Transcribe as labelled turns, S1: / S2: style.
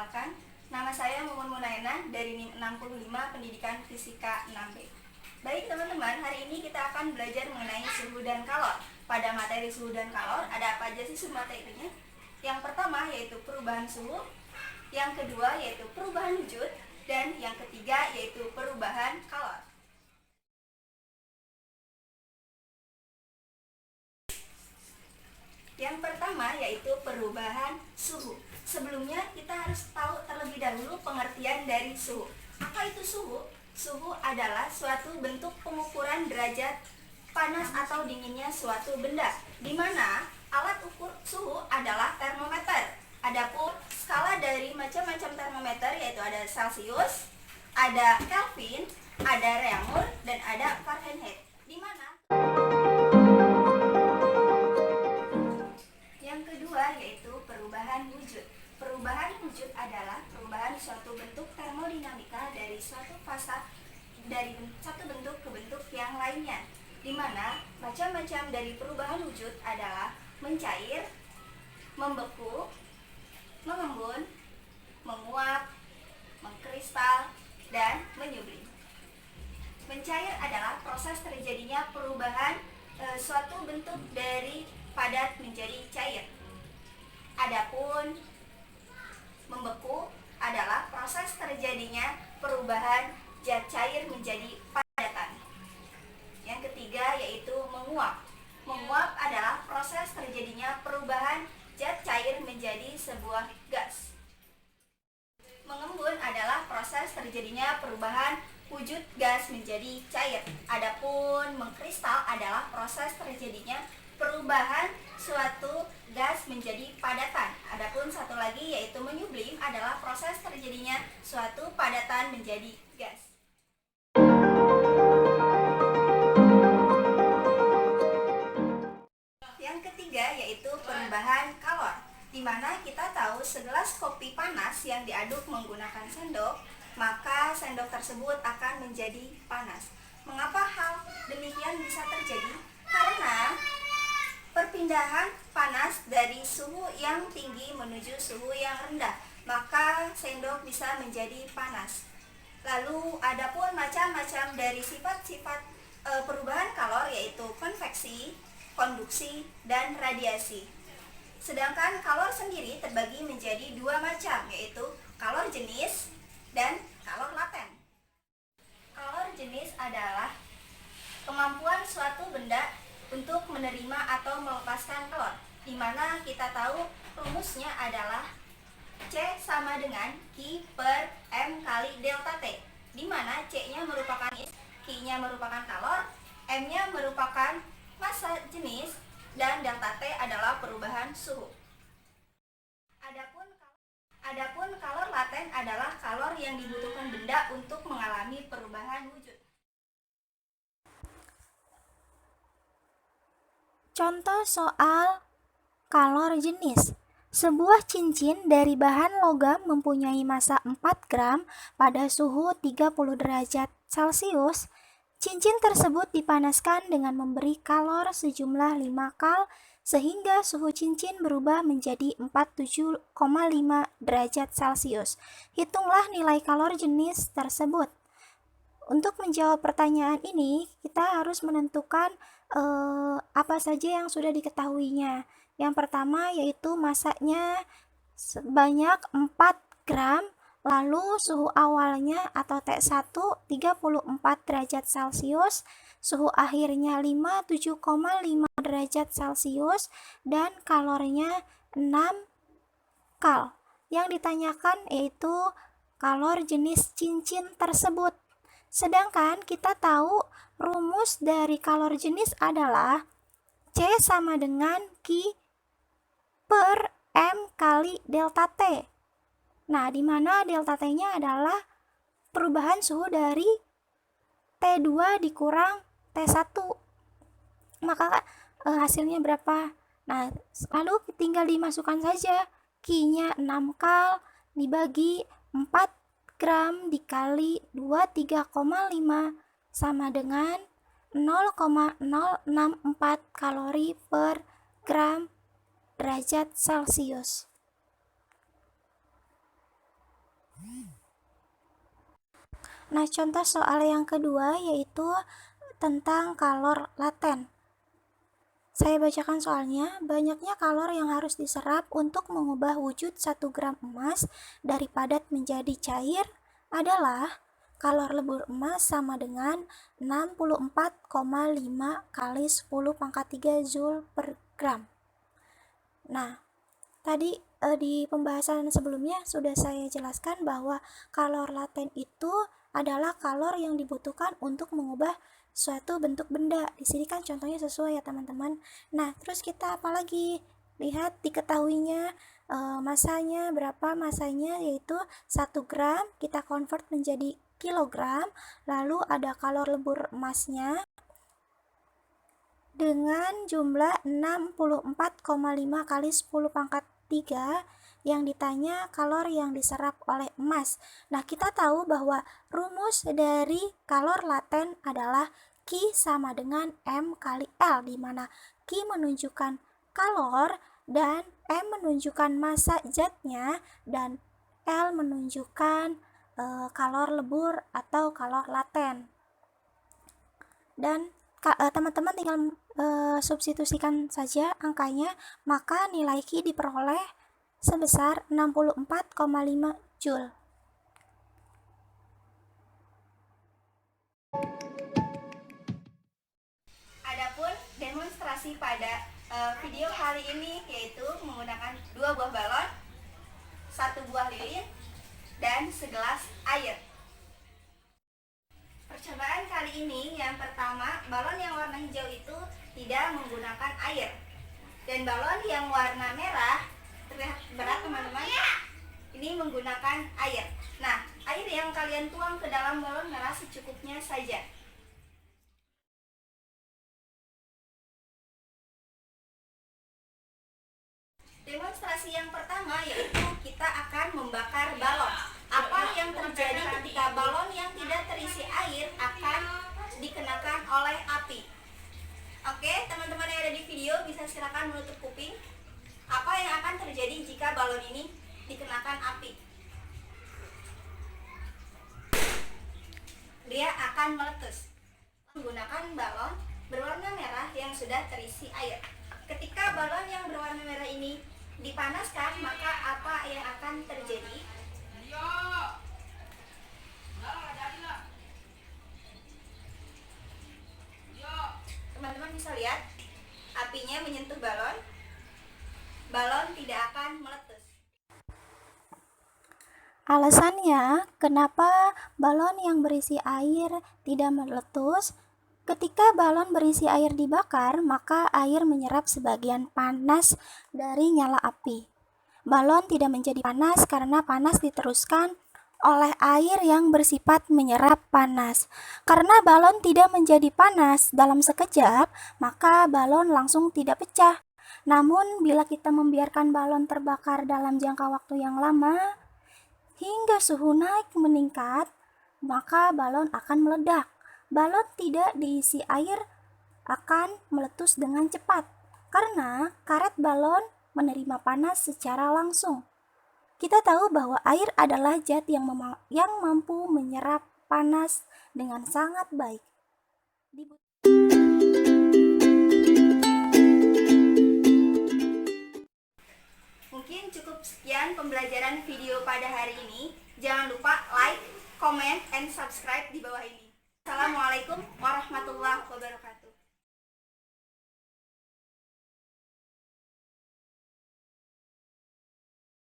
S1: Perkenalkan, nama saya Mumun Munaina dari NIM 65 Pendidikan Fisika 6B. Baik teman-teman, hari ini kita akan belajar mengenai suhu dan kalor. Pada materi suhu dan kalor, ada apa aja sih submaterinya? Yang pertama yaitu perubahan suhu, yang kedua yaitu perubahan wujud, dan yang ketiga yaitu perubahan kalor. Yang pertama yaitu perubahan suhu. Sebelumnya kita harus tahu terlebih dahulu pengertian dari suhu. Apa itu suhu? Suhu adalah suatu bentuk pengukuran derajat panas atau dinginnya suatu benda, di mana alat ukur suhu adalah termometer. Adapun skala dari macam-macam termometer yaitu ada Celsius, ada Kelvin, ada Reaumur, dan ada Fahrenheit. Di mana yang kedua yaitu perubahan wujud. Perubahan wujud adalah perubahan suatu bentuk termodinamika dari suatu fasa dari satu bentuk ke bentuk yang lainnya, di mana macam-macam dari perubahan wujud adalah mencair, membeku, mengembun, menguap, mengkristal, dan menyublim. Mencair adalah proses terjadinya perubahan suatu bentuk dari padat menjadi cair. Adapun membeku adalah proses terjadinya perubahan zat cair menjadi padatan. Yang ketiga yaitu menguap. Menguap adalah proses terjadinya perubahan zat cair menjadi sebuah gas. Mengembun adalah proses terjadinya perubahan wujud gas menjadi cair. Adapun mengkristal adalah proses terjadinya perubahan suatu gas menjadi padatan. Adapun satu lagi yaitu menyublim adalah proses terjadinya suatu padatan menjadi gas. Yang ketiga yaitu perubahan kalor, di mana kita tahu segelas kopi panas yang diaduk menggunakan sendok, maka sendok tersebut akan menjadi panas. Mengapa hal demikian bisa terjadi? Karena perpindahan panas dari suhu yang tinggi menuju suhu yang rendah, maka sendok bisa menjadi panas. Lalu adapun macam-macam dari sifat-sifat perubahan kalor yaitu konveksi, konduksi, dan radiasi. Sedangkan kalor sendiri terbagi menjadi dua macam, yaitu kalor jenis dan kalor laten. Kalor jenis adalah kemampuan suatu benda untuk menerima atau melepaskan kalor, di mana kita tahu rumusnya adalah C sama dengan Q per M kali delta T, di mana C-nya merupakan Q-nya merupakan kalor, M-nya merupakan massa jenis, dan delta T adalah perubahan suhu. Adapun kalor laten adalah kalor yang dibutuhkan benda untuk mengalami perubahan wujud.
S2: Contoh soal kalor jenis. Sebuah cincin dari bahan logam mempunyai massa 4 gram pada suhu 30 derajat Celcius. Cincin tersebut dipanaskan dengan memberi kalor sejumlah 5 kal sehingga suhu cincin berubah menjadi 47,5 derajat Celcius. Hitunglah nilai kalor jenis tersebut. Untuk menjawab pertanyaan ini, kita harus menentukan apa saja yang sudah diketahuinya. Yang pertama yaitu massanya sebanyak 4 gram, lalu suhu awalnya atau T1 34 derajat Celcius, suhu akhirnya 57,5 derajat Celcius, dan kalornya 6 kal. Yang ditanyakan yaitu kalor jenis cincin tersebut. Sedangkan kita tahu rumus dari kalor jenis adalah C sama dengan Q per M kali delta T. Nah, di mana delta T-nya adalah perubahan suhu dari T2 dikurang T1. Maka hasilnya berapa? Nah, lalu tinggal dimasukkan saja. Q-nya 6 kal dibagi 4 gram dikali 23,5 sama dengan 0,064 kalori per gram derajat Celcius. Nah, contoh soal yang kedua yaitu tentang kalor laten. Saya bacakan soalnya. Banyaknya kalor yang harus diserap untuk mengubah wujud 1 gram emas dari padat menjadi cair adalah kalor lebur emas sama dengan 64,5 kali 10 pangkat 3 Joule per gram. Nah, tadi di pembahasan sebelumnya sudah saya jelaskan bahwa kalor laten itu adalah kalor yang dibutuhkan untuk mengubah suatu bentuk benda. Di sini kan contohnya sesuai ya teman-teman. Nah, terus kita apalagi lihat diketahuinya masanya berapa, masanya yaitu 1 gram kita convert menjadi kilogram, lalu ada kalor lebur emasnya dengan jumlah 64,5 kali 10 pangkat 3 yang ditanya kalor yang diserap oleh emas. Nah, kita tahu bahwa rumus dari kalor laten adalah Q sama dengan M kali L, di mana Q menunjukkan kalor dan M menunjukkan massa zatnya dan L menunjukkan kalor lebur atau kalor laten. Dan teman-teman tinggal substitusikan saja angkanya, maka nilai Q diperoleh sebesar 64,5 Joule.
S1: Adapun demonstrasi pada video kali ini yaitu menggunakan 2 buah balon, 1 buah lilin, dan segelas air. Percobaan kali ini yang pertama, balon yang warna hijau itu tidak menggunakan air. Dan balon yang warna merah, terlihat berat teman-teman, ini menggunakan air. Nah, air yang kalian tuang ke dalam balon merah secukupnya saja. Demonstrasi yang pertama yaitu kita akan membakar balon. Apa yang terjadi ketika balon yang tidak terisi air akan dikenakan oleh api? Oke, teman-teman yang ada di video bisa silakan menutup kuping. Apa yang akan terjadi jika balon ini dikenakan api? Dia akan meletus. Menggunakan balon berwarna merah yang sudah terisi air. Ketika balon yang berwarna merah ini dipanaskan, maka apa yang akan terjadi? Teman-teman bisa lihat apinya menyentuh balon. Balon tidak akan meletus.
S2: Alasannya, kenapa balon yang berisi air tidak meletus? Ketika balon berisi air dibakar, maka air menyerap sebagian panas dari nyala api. Balon tidak menjadi panas karena panas diteruskan oleh air yang bersifat menyerap panas. Karena balon tidak menjadi panas dalam sekejap, maka balon langsung tidak pecah. Namun, bila kita membiarkan balon terbakar dalam jangka waktu yang lama, hingga suhu naik meningkat, maka balon akan meledak. Balon tidak diisi air akan meletus dengan cepat karena karet balon menerima panas secara langsung. Kita tahu bahwa air adalah zat yang mampu menyerap panas dengan sangat baik.
S1: Mungkin cukup sekian pembelajaran video pada hari ini. Jangan lupa like, comment, and subscribe di bawah ini. Assalamualaikum warahmatullahi wabarakatuh.